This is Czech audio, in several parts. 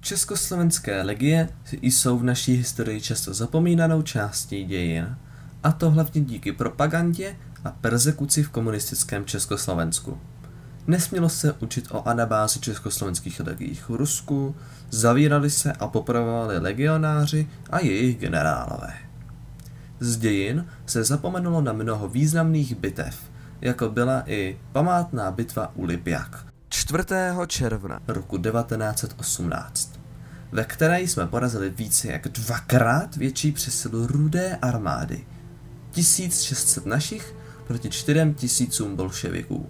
Československé legie jsou v naší historii často zapomínanou částí dějin, a to hlavně díky propagandě a perzekuci v komunistickém Československu. Nesmělo se učit o anabázi československých legií v Rusku, zavírali se a popravovali legionáři a jejich generálové. Z dějin se zapomenulo na mnoho významných bitev, jako byla i památná bitva u Lipjak 4. června roku 1918, ve které jsme porazili více jak dvakrát větší přesilu Rudé armády, 1600 našich proti 4000 bolševiků.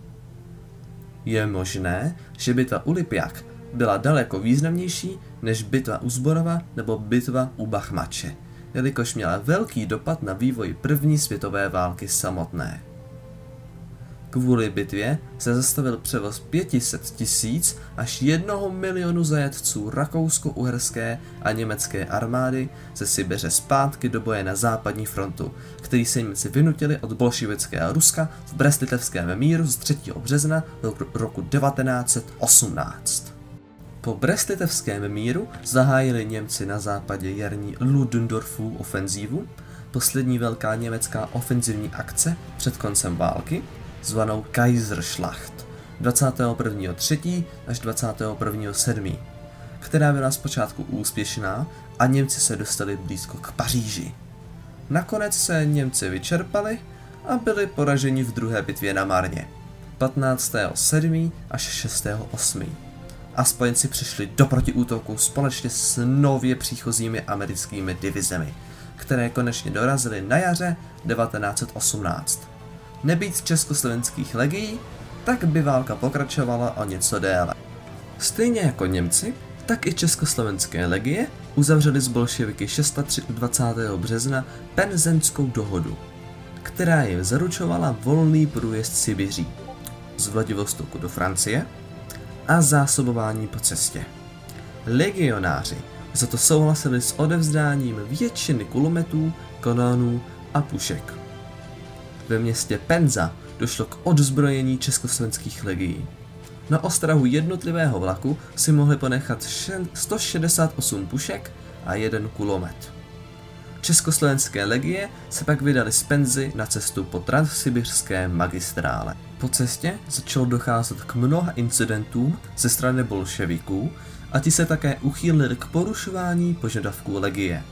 Je možné, že bitva u Lipjak byla daleko významnější než bitva u Zborova nebo bitva u Bachmače, jelikož měla velký dopad na vývoj první světové války samotné. Kvůli bitvě se zastavil převoz 500 000 až 1 milionu zajatců rakousko-uherské a německé armády ze Sibiře zpátky do boje na západní frontu, který se Němci vynutili od bolševického Ruska v Brest-Litevském míru z 3. března roku 1918. Po Brest-Litevském míru zahájili Němci na západě jarní Ludendorffovu ofenzívu, poslední velká německá ofenzivní akce před koncem války, zvanou Kaiserschlacht 21.3. až 21.7., která byla zpočátku úspěšná a Němci se dostali blízko k Paříži. Nakonec se Němci vyčerpali a byli poraženi v druhé bitvě na Marně 15.7. až 6.8. a spojenci přišli do protiútoku společně s nově příchozími americkými divizemi, které konečně dorazily na jaře 1918. Nebýt československých legií, tak by válka pokračovala o něco déle. Stejně jako Němci, tak i československé legie uzavřely s bolševiky 26. března Penzenskou dohodu, která jim zaručovala volný průjezd Sibiří z Vladivostoku do Francie a zásobování po cestě. Legionáři za to souhlasili s odevzdáním většiny kulometů, kanónů a pušek. Ve městě Penza došlo k odzbrojení československých legií. Na ostrahu jednotlivého vlaku si mohli ponechat 168 pušek a 1 kulomet. Československé legie se pak vydali z Penzy na cestu po transsibiřské magistrále. Po cestě začalo docházet k mnoha incidentům ze strany bolševiků a ti se také uchýlili k porušování požadavků legie,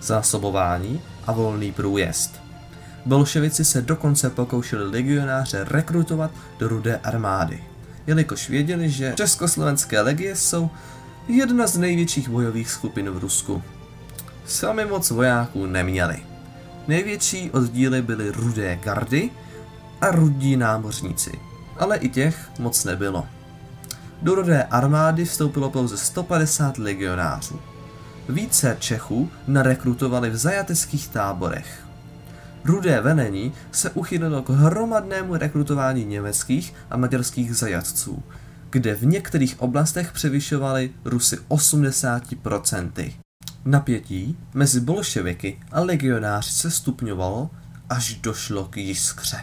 zásobování a volný průjezd. Bolševici se dokonce pokoušeli legionáře rekrutovat do Rudé armády, jelikož věděli, že československé legie jsou jedna z největších bojových skupin v Rusku. Sami moc vojáků neměli. Největší oddíly byly Rudé gardy a rudí námořníci, ale i těch moc nebylo. Do Rudé armády vstoupilo pouze 150 legionářů. Více Čechů narekrutovali v zajateckých táborech. Rudé velení se uchylilo k hromadnému rekrutování německých a maďarských zajatců, kde v některých oblastech převyšovali Rusy 80%. Napětí mezi bolševiky a legionáři se stupňovalo, až došlo k jiskře,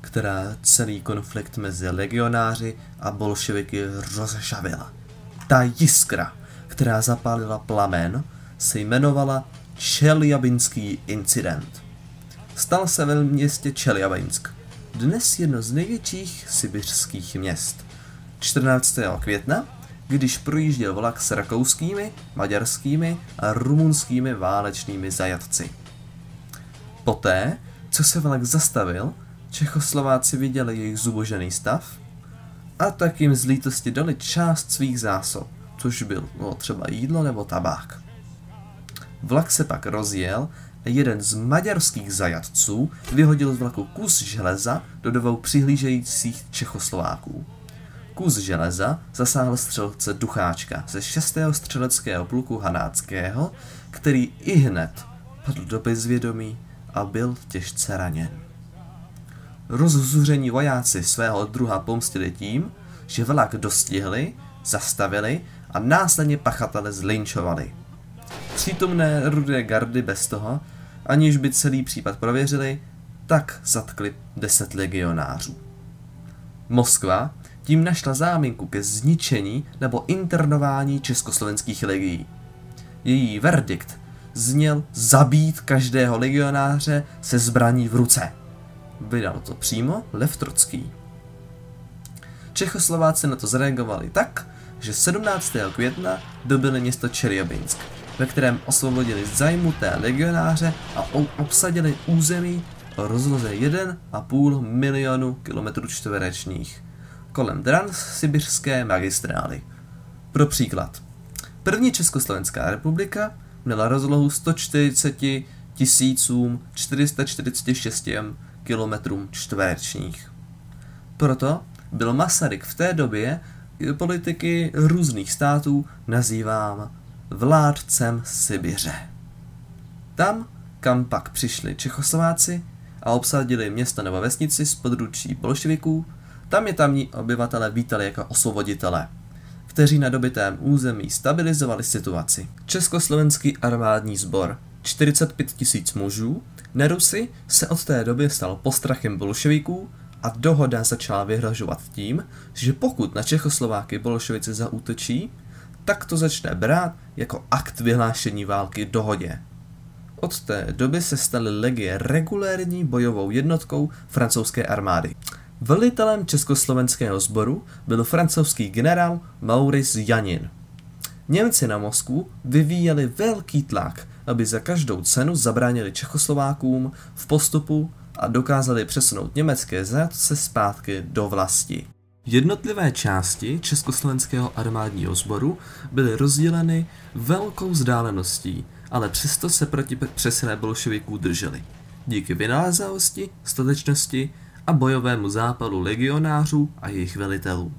která celý konflikt mezi legionáři a bolševiky rozžavila. Ta jiskra, která zapálila plamen, se jmenovala Čeljabinský incident. Stal se ve městě Čeljabinsk, dnes jedno z největších sibiřských měst. 14. května, když projížděl vlak s rakouskými, maďarskými a rumunskými válečnými zajatci. Poté, co se vlak zastavil, Čechoslováci viděli jejich zubožený stav a tak jim z lítosti dali část svých zásob, což bylo třeba jídlo nebo tabák. Vlak se pak rozjel a jeden z maďarských zajatců vyhodil z vlaku kus železa do 2 přihlížejících Čechoslováků. Kus železa zasáhl střelce Ducháčka ze 6. střeleckého pluku Hanáckého, který ihned padl do bezvědomí a byl těžce raněn. Rozzuření vojáci svého druha pomstili tím, že vlak dostihli, zastavili a následně pachatele zlinčovali. Přítomné Rudé gardy bez toho, aniž by celý případ prověřili, tak zatkli 10 legionářů. Moskva Tím našla záminku ke zničení nebo internování československých legií. Její verdikt zněl zabít každého legionáře se zbraní v ruce. Vydal to přímo Lev Trocký. Čechoslováci na to zareagovali tak, že 17. května dobili město Čerjabinsk, ve kterém osvobodili zajmuté legionáře a obsadili území o rozloze 1,5 milionu km2 kolem transsibiřské magistrály. Pro příklad. První Československá republika měla rozlohu 140 446 km2. Proto byl Masaryk v té době politiky různých států nazýván vládcem Sibiře. Tam, kam pak přišli Čechoslováci a obsadili město nebo vesnici z područí bolševiků, tam je tamní obyvatele vítali jako osvoboditele, kteří na dobytém území stabilizovali situaci. Československý armádní sbor, 45 000 mužů, na Rusi se od té doby stal postrachem bolševiků a dohoda začala vyhrožovat tím, že pokud na Čechoslováky bolševici zaútočí, tak to začne brát jako akt vyhlášení války dohodě. Od té doby se staly legie regulérní bojovou jednotkou francouzské armády. Velitelem československého sboru byl francouzský generál Maurice Janin. Němci na Moskvu vyvíjeli velký tlak, aby za každou cenu zabránili Čechoslovákům v postupu a dokázali přesunout německé zajatce zpátky do vlasti. Jednotlivé části československého armádního sboru byly rozděleny velkou vzdáleností, ale přesto se proti přesile bolševiků drželi. Díky vynalézavosti, statečnosti a bojovému zápalu legionářů a jejich velitelů.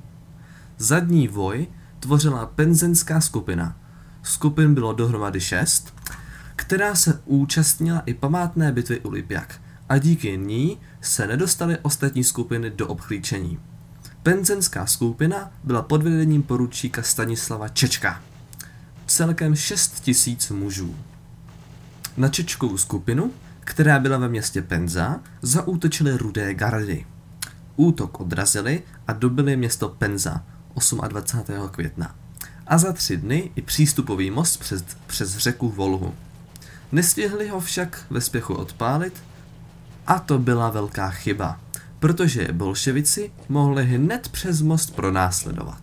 Zadní voj tvořila penzenská skupina. Skupin bylo dohromady 6, která se účastnila i památné bitvy u Lipjak a díky ní se nedostaly ostatní skupiny do obklíčení. Penzenská skupina byla pod vedením poručíka Stanislava Čečka. Celkem 6 000 mužů. Na Čečkovu skupinu, která byla ve městě Penza, zaútočily Rudé gardy. Útok odrazili a dobili město Penza 28. května. A za 3 dny i přístupový most přes řeku Volhu. Nestihli ho však ve spěchu odpálit a to byla velká chyba, protože bolševici mohli hned přes most pronásledovat.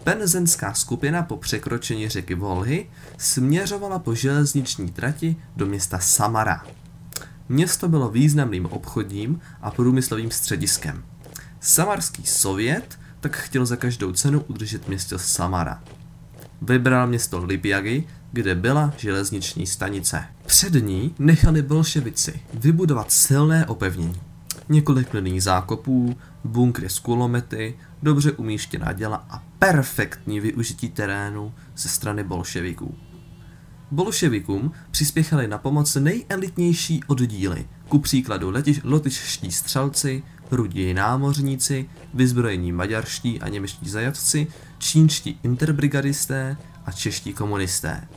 Penzenská skupina po překročení řeky Volhy směřovala po železniční trati do města Samara. Město bylo významným obchodním a průmyslovým střediskem. Samarský sovět tak chtěl za každou cenu udržet město Samara. Vybral město Lipjagy, kde byla železniční stanice. Před ní nechali bolševici vybudovat silné opevnění. Několik plných zákopů, bunkry s kulomety, dobře umístěná děla a perfektní využití terénu ze strany bolševiků. Bolševikům přispěchali na pomoc nejelitnější oddíly, ku příkladu lotyšští střelci, rudí námořníci, vyzbrojení maďarští a němečtí zajatci, čínští interbrigadisté a čeští komunisté.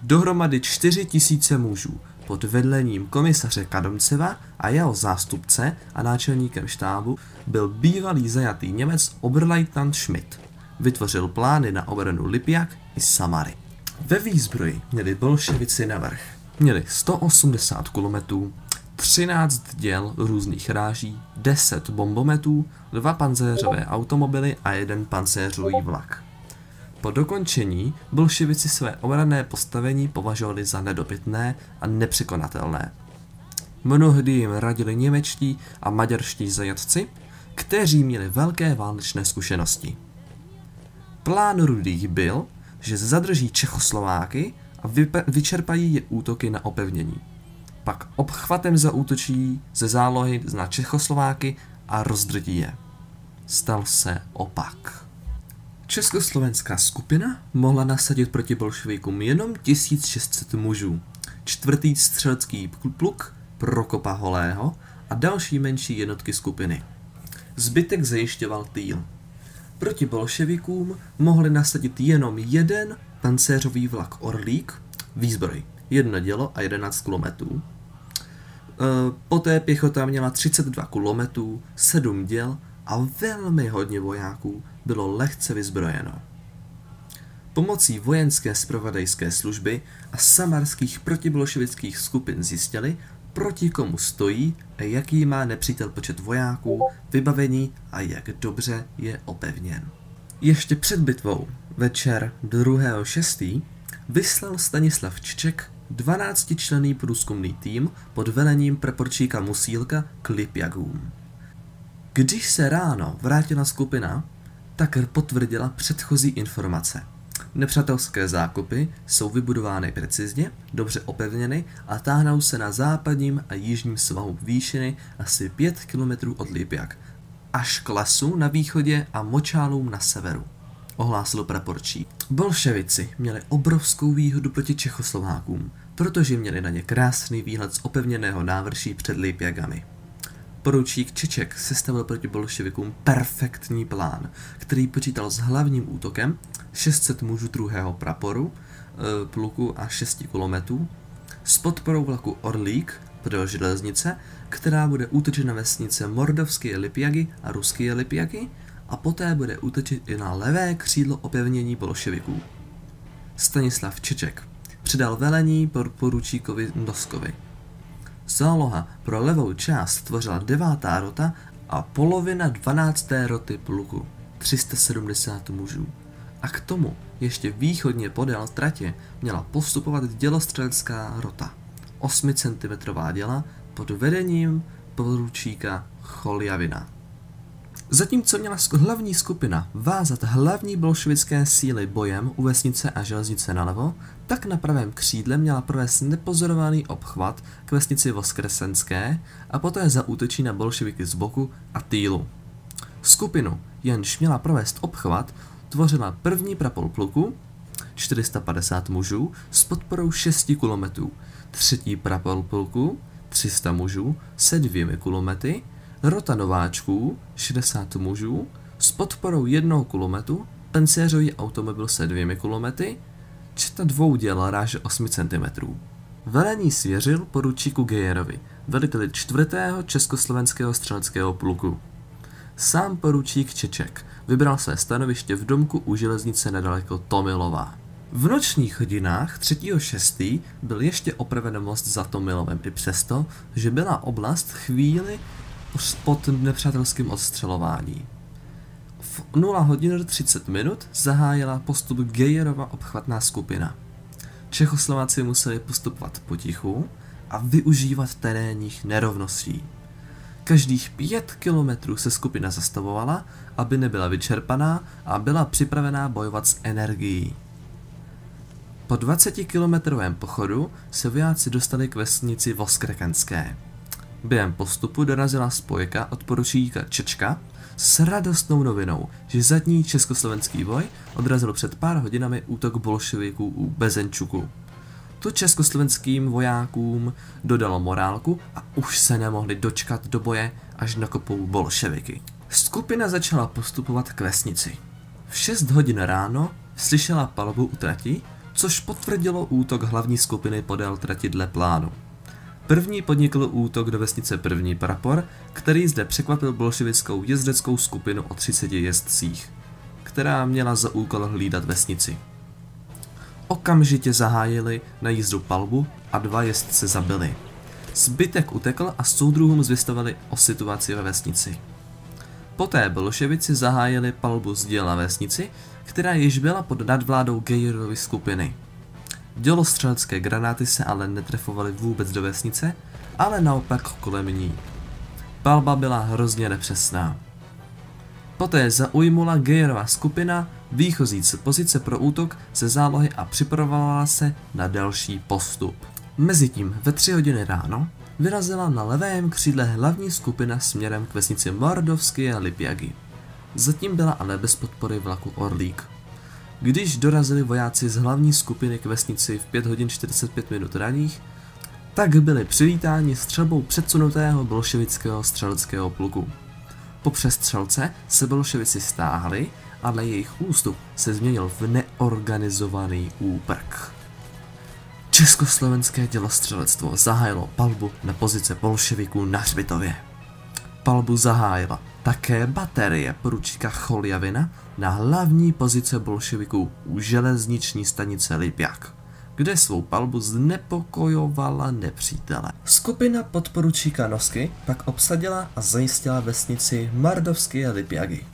Dohromady 4 000 mužů pod vedením komisaře Kadomceva a jeho zástupce a náčelníkem štábu byl bývalý zajatý Němec Oberleutnant Schmidt. Vytvořil plány na obranu Lipjak i Samary. Ve výzbroji měli bolševici navrch. Měli 180 kulometů, 13 děl různých ráží, 10 bombometů, 2 pancéřové automobily a 1 pancéřový vlak. Po dokončení bolševici své obranné postavení považovali za nedobytné a nepřekonatelné. Mnohdy jim radili němečtí a maďarští zajatci, kteří měli velké válečné zkušenosti. Plán Rudých byl, že zadrží Čechoslováky a vyčerpají je útoky na opevnění. Pak obchvatem zaútočí ze zálohy na Čechoslováky a rozdrtí je. Stal se opak. Československá skupina mohla nasadit proti bolševikům jenom 1600 mužů, 4. střelecký pluk Prokopa Holého a další menší jednotky skupiny. Zbytek zajišťoval tým. Proti bolševikům mohli nasadit jenom 1 pancéřový vlak Orlík, výzbroj, 1 dělo a 11 kulometů. Poté pěchota měla 32 kulometů, 7 děl a velmi hodně vojáků bylo lehce vyzbrojeno. Pomocí vojenské zpravodajské služby a samarských protibolševických skupin zjistili, proti komu stojí a jaký má nepřítel počet vojáků, vybavení a jak dobře je opevněn. Ještě před bitvou, večer 2.6., vyslal Stanislav Čeček 12členný průzkumný tým pod velením praporčíka Musílka k Lipjagům. Když se ráno vrátila skupina, tak potvrdila předchozí informace. Nepřátelské zákopy jsou vybudovány precizně, dobře opevněny a táhnou se na západním a jižním svahu výšiny asi 5 km od Lipjak, až k lesu na východě a močálům na severu, ohlásil praporčík. Bolševici měli obrovskou výhodu proti Čechoslovákům, protože měli na ně krásný výhled z opevněného návrší před Lipjagami. Poručík Čeček sestavil proti bolševikům perfektní plán, který počítal s hlavním útokem 600 mužů 2. praporu, pluku a 6 kulometů, s podporou vlaku Orlík podél železnice, která bude útočit na vesnice Mordovské Lipjagy a Ruské Lipjagy a poté bude útočit i na levé křídlo opevnění bolševiků. Stanislav Čeček předal velení poručíkovi Noskovi. Záloha pro levou část tvořila 9. rota a polovina 12. roty pluku, 370 mužů. A k tomu ještě východně podél tratě měla postupovat dělostřelecká rota, 8 cm děla pod vedením poručíka Choljavina. Zatímco měla hlavní skupina vázat hlavní bolševické síly bojem u vesnice a železnice nalevo, tak na pravém křídle měla provést nepozorovaný obchvat k vesnici Voskresenské a poté zaútočí na bolševiky z boku a týlu. Skupinu, jenž měla provést obchvat, tvořila první prapor pluku, 450 mužů, s podporou 6 kulometů, třetí prapor pluku, 300 mužů, se 2 kulomety, rota nováčků, 60 mužů, s podporou 1 kulometu, pancéřový automobil se 2 kulomety, četa 2 děl ráže 8 cm. Velení svěřil poručíku Gejerovi, veliteli 4. československého střeleckého pluku. Sám poručík Čeček vybral své stanoviště v domku u železnice nedaleko Tomilova. V nočních hodinách 3.6. byl ještě opraven most za Tomilovem i přesto, že byla oblast chvíli pod nepřátelským odstřelování. V 0:30 zahájila postup Gejerova obchvatná skupina. Čechoslováci museli postupovat potichu a využívat terénních nerovností. Každých 5 kilometrů se skupina zastavovala, aby nebyla vyčerpaná a byla připravená bojovat s energií. Po 20-kilometrovém pochodu se vojáci dostali k vesnici Voskrekenské. Během postupu dorazila spojka od poručíka Čečka s radostnou novinou, že zadní československý boj odrazil před pár hodinami útok bolševiků u Bezenčuku. To československým vojákům dodalo morálku a už se nemohli dočkat do boje, až nakopou bolševiky. Skupina začala postupovat k vesnici. V 6 hodin ráno slyšela palbu u trati, což potvrdilo útok hlavní skupiny podél trati dle plánu. První podnikl útok do vesnice 1. prapor, který zde překvapil bolševickou jezdeckou skupinu o 30 jezdcích, která měla za úkol hlídat vesnici. Okamžitě zahájili na jízdu palbu a 2 jezdce zabili. Zbytek utekl a soudruhům zvěstovali o situaci ve vesnici. Poté bolševici zahájili palbu z děla vesnici, která již byla pod nadvládou Gejerovy skupiny. Dělostřelecké granáty se ale netrefovaly vůbec do vesnice, ale naopak kolem ní. Palba byla hrozně nepřesná. Poté zaujmula Gejerova skupina výchozí pozice pro útok ze zálohy a připravovala se na další postup. Mezitím ve 3 hodiny ráno vyrazila na levém křídle hlavní skupina směrem k vesnici Mordovské Lipjagy. Zatím byla ale bez podpory vlaku Orlík. Když dorazili vojáci z hlavní skupiny k vesnici v 5:45 raních, tak byli přivítáni střelbou předsunutého bolševického střeleckého pluku. Po přestřelce se bolševici stáhli, ale jejich ústup se změnil v neorganizovaný úprk. Československé dělostřelectvo zahájilo palbu na pozice bolševiků na hřbitově. Palbu zahájila Také baterie poručíka Choljavina na hlavní pozice bolševiků u železniční stanice Lipjak, kde svou palbu znepokojovala nepřítele. Skupina podporučíka Nosky pak obsadila a zajistila vesnici Mardovské Lipjagy.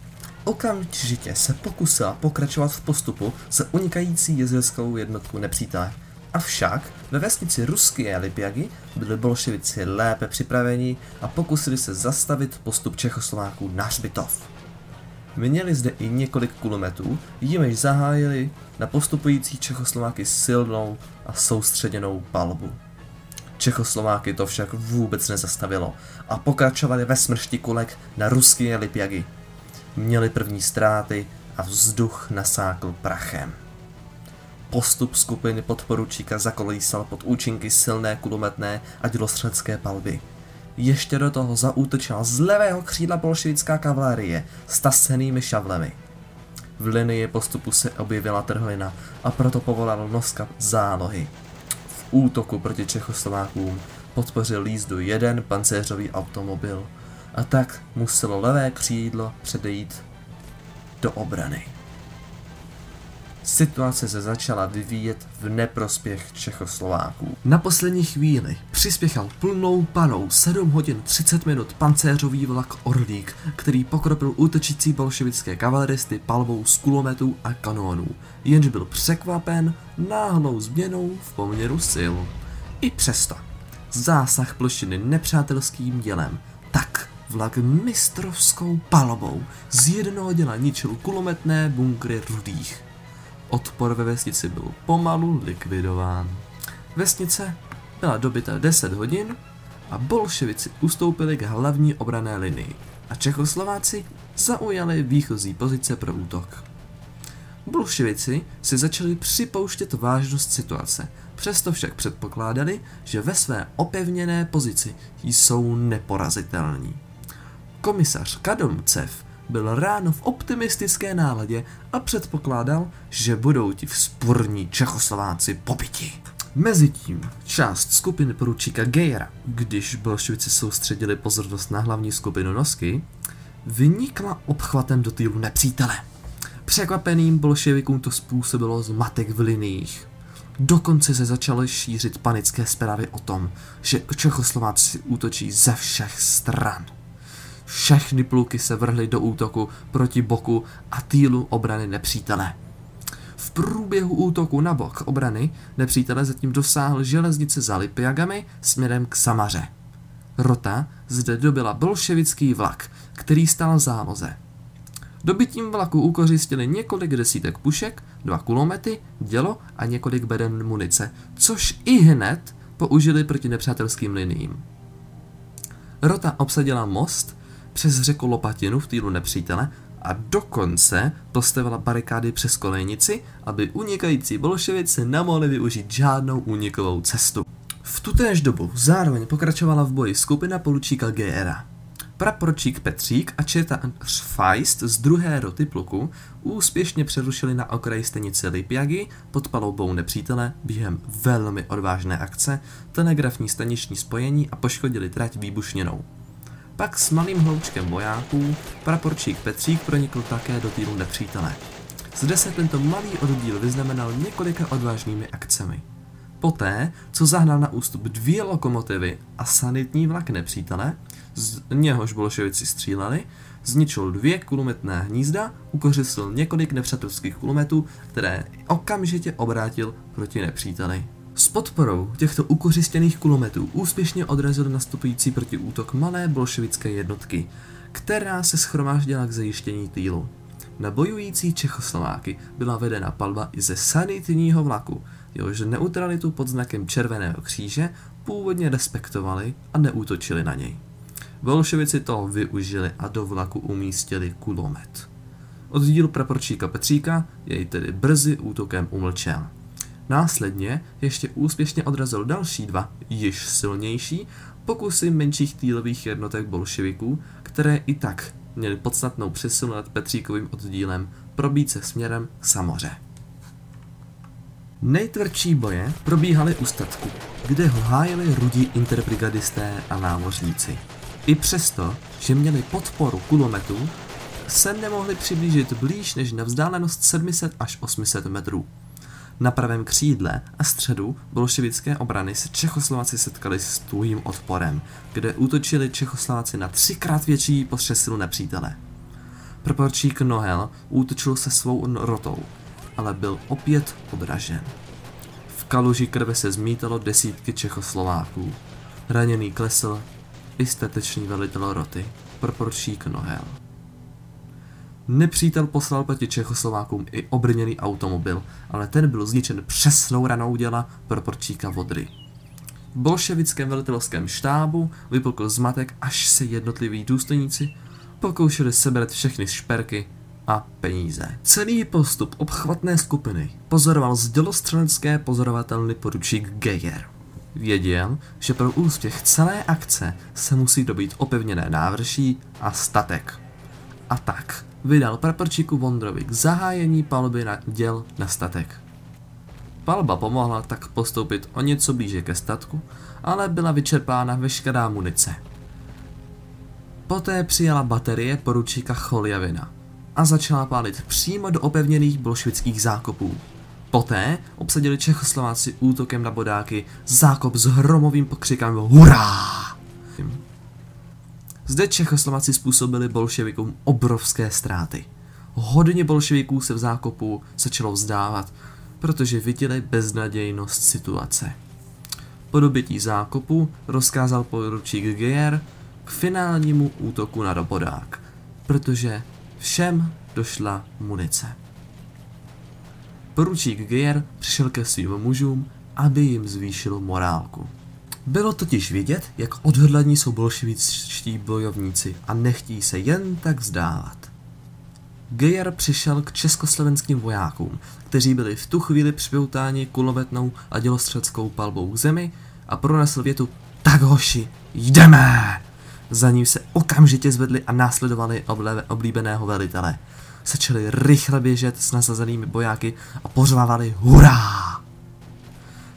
Okamžitě se pokusila pokračovat v postupu za unikající jezderskou jednotku nepřítele. Avšak ve vesnici Ruské Lipjagy byli bolševici lépe připraveni a pokusili se zastavit postup Čechoslováků na hřbitov. Měli zde i několik kulometů, jimiž zahájili na postupující Čechoslováky silnou a soustředěnou palbu. Čechoslováky to však vůbec nezastavilo a pokračovali ve smršti kulek na Ruské Lipjagy. Měli první ztráty a vzduch nasákl prachem. Postup skupiny podporučíka zakolísal pod účinky silné kulometné a dělostřelecké palby. Ještě do toho zaútočila z levého křídla bolševická kavalérie s tasenými šavlemi. V linii postupu se objevila trhlina a proto povolal Noska zálohy. V útoku proti Čechoslovákům podpořil jízdu jeden pancéřový automobil a tak muselo levé křídlo předejít do obrany. Situace se začala vyvíjet v neprospěch Čechoslováků. Na poslední chvíli přispěchal plnou parou 7 hodin 30 minut pancéřový vlak Orlík, který pokropil útočící bolševické kavaleristy palbou z kulometů a kanónů, jenž byl překvapen náhlou změnou v poměru sil. I přesto zásah plošiny nepřátelským dělem, tak vlak mistrovskou palbou z jednoho děla ničil kulometné bunkry Rudých. Odpor ve vesnici byl pomalu likvidován. Vesnice byla dobyta 10 hodin a bolševici ustoupili k hlavní obranné linii a Čechoslováci zaujali výchozí pozice pro útok. Bolševici si začali připouštět vážnost situace, přesto však předpokládali, že ve své opevněné pozici jsou neporazitelní. Komisař Kadomcev byl ráno v optimistické náladě a předpokládal, že budou ti vzpurní Čechoslováci pobiti. Mezitím část skupiny poručíka Gejera, když bolševici soustředili pozornost na hlavní skupinu Nosky, vynikla obchvatem do týlu nepřítele. Překvapeným bolševikům to způsobilo zmatek v liniích. Dokonce se začaly šířit panické zprávy o tom, že Čechoslováci útočí ze všech stran. Všechny pluky se vrhly do útoku proti boku a týlu obrany nepřítele. V průběhu útoku na bok obrany nepřítele zatím dosáhl železnice za Lipjagami směrem k Samaře. Rota zde dobila bolševický vlak, který stál v záloze. Dobytím vlaku ukořistili několik desítek pušek, 2 kulomety, dělo a několik beden munice, což i hned použili proti nepřátelským liniím. Rota obsadila most přes řeku Lopatinu v týlu nepřítele a dokonce postavila barikády přes kolejnici, aby unikající bolševici nemohli využít žádnou únikovou cestu. V tutéž dobu zároveň pokračovala v boji skupina poručíka Gejera. Praporčík Petřík a četa Feist z 2. roty pluku úspěšně přerušili na okraji stanice Lipjagy pod palubou nepřítele během velmi odvážné akce telegrafní staniční spojení a poškodili trať výbušněnou. Pak s malým hloučkem vojáků praporčík Petřík pronikl také do týlu nepřítele. Zde se tento malý oddíl vyznamenal několika odvážnými akcemi. Poté, co zahnal na ústup 2 lokomotivy a sanitní vlak nepřítele, z něhož bolševici stříleli, zničil 2 kulometné hnízda, ukořistil několik nepřátelských kulometů, které okamžitě obrátil proti nepříteli. S podporou těchto ukořistěných kulometů úspěšně odrazil nastupující protiútok malé bolševické jednotky, která se shromáždila k zajištění týlu. Na bojující Čechoslováky byla vedena palba i ze sanitního vlaku, jehož neutralitu pod znakem Červeného kříže původně respektovali a neútočili na něj. Bolševici toho využili a do vlaku umístili kulomet. Oddíl praporčíka Petříka jej tedy brzy útokem umlčel. Následně ještě úspěšně odrazil další 2, již silnější, pokusy menších týlových jednotek bolševiků, které i tak měly podstatnou přesilu nad Petříkovým oddílem probít se směrem k Samoře. Nejtvrdší boje probíhaly u statku, kde ho hájili rudí interbrigadisté a námořníci. I přesto, že měli podporu kulometů, se nemohli přiblížit blíž než na vzdálenost 700 až 800 metrů. Na pravém křídle a středu bolševické obrany se Čechoslováci setkali s tuhým odporem, kde útočili Čechoslováci na 3krát větší přesilu nepřítele. Praporčík Nohel útočil se svou rotou, ale byl opět odražen. V kaluži krve se zmítalo desítky Čechoslováků. Raněný klesl i statečný velitel roty, praporčík Nohel. Nepřítel poslal proti Čechoslovákům i obrněný automobil, ale ten byl zničen přesnou ranou děla praporčíka Vodry. V bolševickém velitelském štábu vypukl zmatek, až se jednotliví důstojníci pokoušeli sebrat všechny šperky a peníze. Celý postup obchvatné skupiny pozoroval z dělostřelecké pozorovatelny poručík Geyer. Věděl, že pro úspěch celé akce se musí dobít opevněné návrší a statek. A tak vydal praporčíku Vondrovi k zahájení palby na děl na statek. Palba pomohla tak postoupit o něco blíže ke statku, ale byla vyčerpána veškerá munice. Poté přijala baterie poručíka Choljavina a začala pálit přímo do opevněných bolševických zákopů. Poté obsadili Čechoslováci útokem na bodáky zákop s hromovým pokřikem hurá! Zde Čechoslováci způsobili bolševikům obrovské ztráty. Hodně bolševiků se v zákopu začalo vzdávat, protože viděli beznadějnost situace. Po dobytí zákopu rozkázal poručík Geyer k finálnímu útoku na bodák, protože všem došla munice. Poručík Geyer přišel ke svým mužům, aby jim zvýšil morálku. Bylo totiž vidět, jak odhodlaní jsou bolševičtí bojovníci a nechtí se jen tak vzdávat. Geyer přišel k československým vojákům, kteří byli v tu chvíli připoutáni kulometnou a dělostřeleckou palbou k zemi a pronesl větu: "Tak hoši, jdeme!" Za ním se okamžitě zvedli a následovali oblíbeného velitele. Začali rychle běžet s nasazenými bojáky a pořvávali hurá!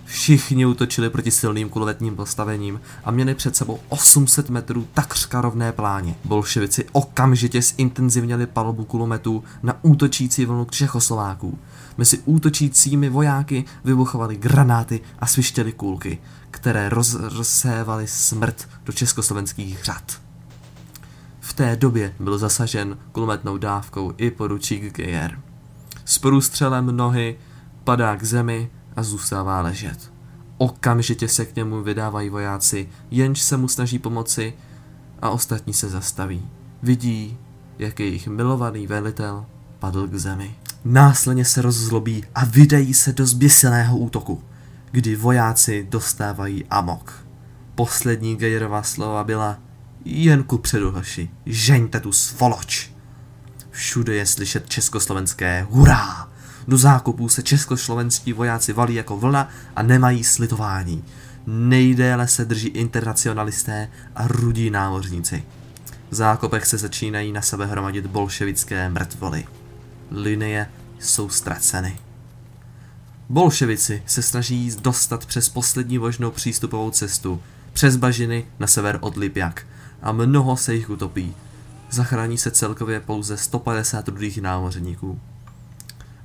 Všichni útočili proti silným kulometním postavením a měli před sebou 800 metrů takřka rovné pláně. Bolševici okamžitě zintenzivněli palbu kulometů na útočící vlnu Čechoslováků. Mezi útočícími vojáky vybuchovaly granáty a svištěly kulky, které rozsévaly smrt do československých řad. V té době byl zasažen kulometnou dávkou i poručík Geyer. S průstřelem nohy padá k zemi a zůstává ležet. Okamžitě se k němu vydávají vojáci, jenž se mu snaží pomoci, a ostatní se zastaví. Vidí, jak jejich milovaný velitel padl k zemi. Následně se rozzlobí a vydají se do zběsilého útoku, kdy vojáci dostávají amok. Poslední Geyerová slova byla: "Jen kupředu, hoši, žeňte tu svoloč." Všude je slyšet československé hurá. Do zákopů se českoslovenští vojáci valí jako vlna a nemají slitování. Nejdéle se drží internacionalisté a rudí námořníci. V zákopech se začínají na sebe hromadit bolševické mrtvoly. Linie jsou ztraceny. Bolševici se snaží dostat přes poslední možnou přístupovou cestu, přes bažiny na sever od Lipjak, a mnoho se jich utopí. Zachrání se celkově pouze 150 rudých námořníků.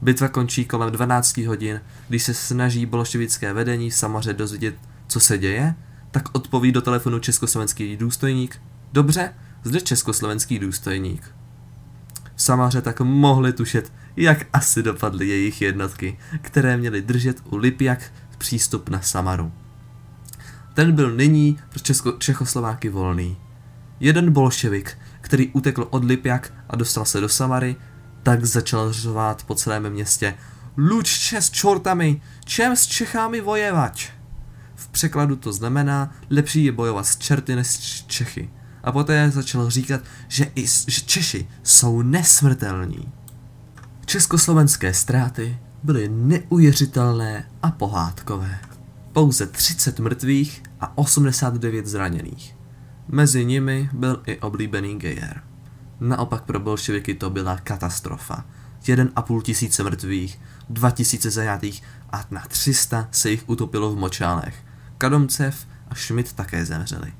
Bitva končí kolem 12 hodin, když se snaží bolševické vedení v Samaře dozvědět, co se děje, tak odpoví do telefonu československý důstojník: "Dobře, zde československý důstojník." V Samaře tak mohli tušit, jak asi dopadly jejich jednotky, které měly držet u Lipjak přístup na Samaru. Ten byl nyní pro Čechoslováky volný. Jeden bolševik, který utekl od Lipjak a dostal se do Samary, tak začal řvát po celém městě: "Lučče s čortami, čem s Čechami vojevač?" V překladu to znamená: lepší je bojovat s čerty než s Čechy. A poté začal říkat, že Češi jsou nesmrtelní. Československé ztráty byly neuvěřitelné a pohádkové. Pouze 30 mrtvých a 89 zraněných. Mezi nimi byl i oblíbený Geyer. Naopak pro bolševiky to byla katastrofa. 1,5 tisíce mrtvých, 2000 zajatých a na 300 se jich utopilo v močálech. Kadomcev a Schmidt také zemřeli.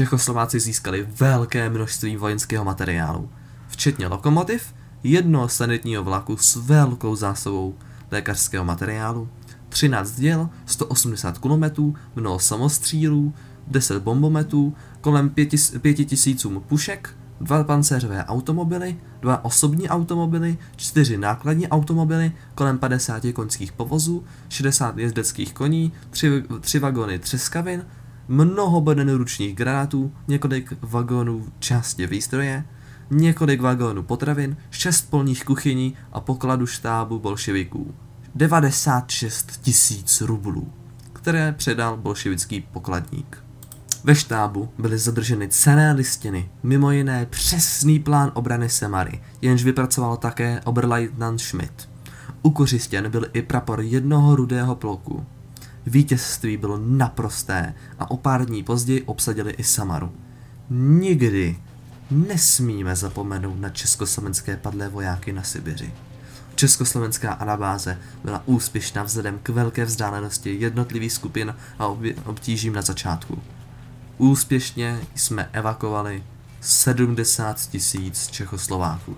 Čechoslováci získali velké množství vojenského materiálu, včetně lokomotiv, jednoho sanitního vlaku s velkou zásobou lékařského materiálu, 13 děl, 180 kulometů, mnoho samostřílů, 10 bombometů, kolem 5000 pušek, 2 pancéřové automobily, 2 osobní automobily, 4 nákladní automobily, kolem 50 koňských povozů, 60 jezdeckých koní, 3 vagony třeskavin, mnoho badenů ručních granátů, několik vagónů části výstroje, několik vagónů potravin, 6 polních kuchyní a pokladu štábu bolševiků. 96 000 rublů, které předal bolševický pokladník. Ve štábu byly zadrženy cenné listiny, mimo jiné přesný plán obrany Samary, jenž vypracoval také oberleutnant Schmidt. Ukořistěn byl i prapor jednoho rudého pluku. Vítězství bylo naprosté a o pár dní později obsadili i Samaru. Nikdy nesmíme zapomenout na československé padlé vojáky na Sibiři. Československá anabáze byla úspěšná vzhledem k velké vzdálenosti jednotlivých skupin a obtížím na začátku. Úspěšně jsme evakuovali 70 000 Čechoslováků.